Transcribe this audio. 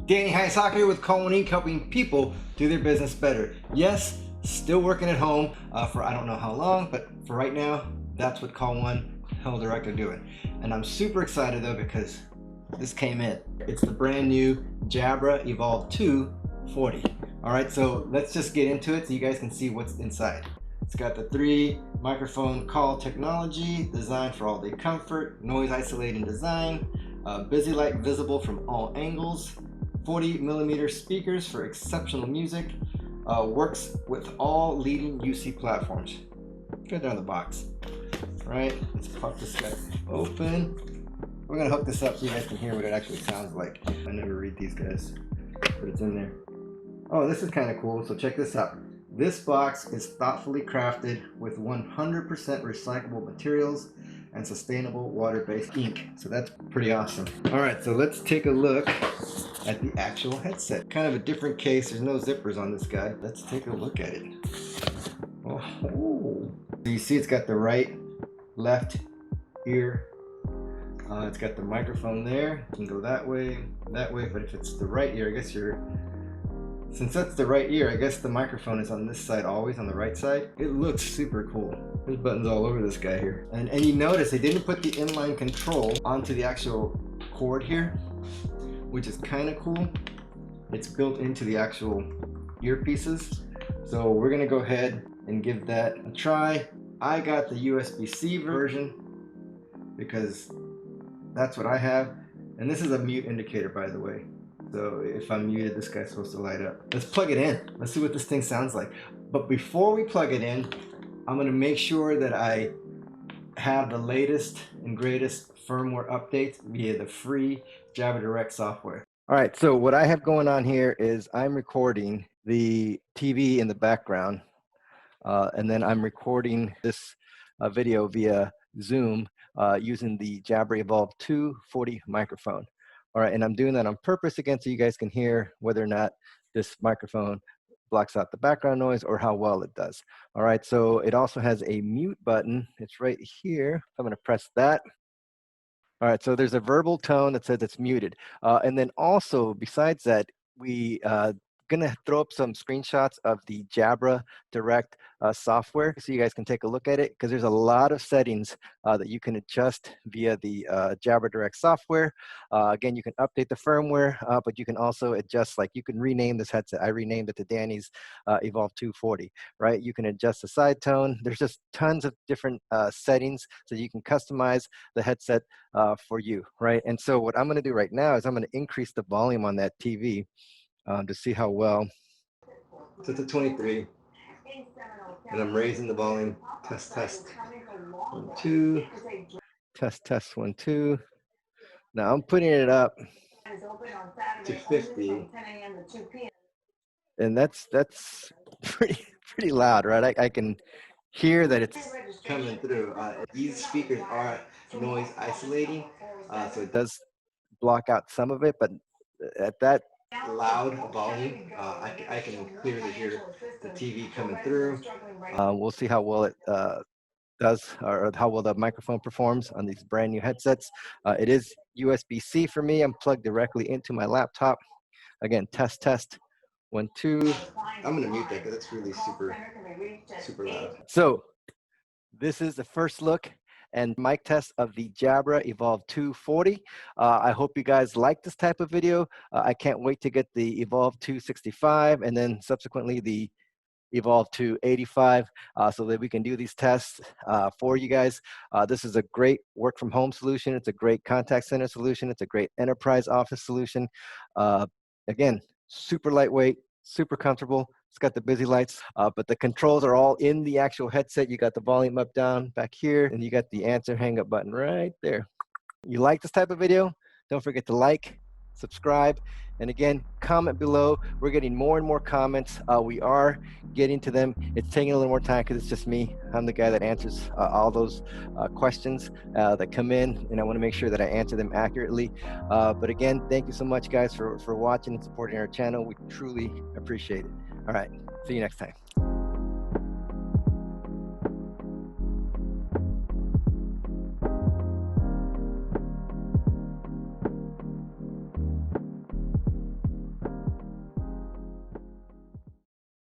Danny Hayasaka here with Call Inc., helping people do their business better. Yes, still working at home for I don't know how long, but for right now, that's what Call One Hell Direct are doing. And I'm super excited though because this came in. It's the brand new Jabra Evolve2 40. All right, so let's just get into it so you guys can see what's inside. It's got the 3 microphone call technology designed for all-day comfort, noise isolating design, busy light visible from all angles, 40mm speakers for exceptional music, works with all leading UC platforms. Right there on the box. All right, let's pop this guy open. We're gonna hook this up so you guys can hear what it actually sounds like. I never read these guys, but it's in there. Oh, this is kind of cool, so check this out. This box is thoughtfully crafted with 100% recyclable materials and sustainable water-based ink. So that's pretty awesome. All right, so let's take a look at the actual headset. Kind of a different case. There's no zippers on this guy. Let's take a look at it. Oh, so you see it's got the right, left ear. It's got the microphone there. You can go that way, but if it's the right ear, I guess since that's the right ear, I guess the microphone is on this side always, on the right side. It looks super cool. There's buttons all over this guy here. And you notice they didn't put the inline control onto the actual cord here, which is kind of cool. It's built into the actual earpieces. So we're gonna go ahead and give that a try. I got the USB-C version because that's what I have. And this is a mute indicator, by the way. So if I'm muted, this guy's supposed to light up. Let's plug it in. Let's see what this thing sounds like. But before we plug it in, I'm gonna make sure that I have the latest and greatest firmware updates via the free Jabra Direct software. All right, so what I have going on here is I'm recording the TV in the background, and then I'm recording this video via Zoom using the Jabra Evolve2 40 microphone. All right, and I'm doing that on purpose again so you guys can hear whether or not this microphone blocks out the background noise or how well it does. All right, so it also has a mute button. It's right here. I'm gonna press that. All right, so there's a verbal tone that says it's muted. And then also, besides that, we gonna throw up some screenshots of the Jabra Direct software so you guys can take a look at it, because there's a lot of settings that you can adjust via the Jabra Direct software. Again, you can update the firmware, but you can also adjust, like you can rename this headset. I renamed it to Danny's Evolve2 40, right? You can adjust the side tone. There's just tons of different settings so you can customize the headset for you, right? And so what I'm gonna do right now is I'm gonna increase the volume on that TV to see how well. So it's a 23, and I'm raising the volume. Test, test, 1, 2. Test, test, 1, 2. Now I'm putting it up to 50, and that's pretty loud, right? I can hear that it's coming through. These speakers are noise isolating, so it does block out some of it, but at that loud volume, I can clearly hear the TV coming through. We'll see how well it does, or how well the microphone performs on these brand new headsets. It is USB-C for me. I'm plugged directly into my laptop. Again, test, test, 1, 2. I'm gonna mute that because it's really super loud. So this is the first look and mic test of the Jabra Evolve2 40. I hope you guys like this type of video. I can't wait to get the Evolve2 65 and then subsequently the Evolve2 85 so that we can do these tests for you guys. This is a great work from home solution. It's a great contact center solution. It's a great enterprise office solution. Again, super lightweight, super comfortable. It's got the busy lights, but the controls are all in the actual headset. You got the volume up, down, back here, and you got the answer hang up button right there. You like this type of video? Don't forget to like, subscribe, and again, comment below. We're getting more and more comments. We are getting to them. It's taking a little more time because it's just me. I'm the guy that answers all those questions that come in, and I want to make sure that I answer them accurately. But again, thank you so much, guys, for watching and supporting our channel. We truly appreciate it. All right, see you next time.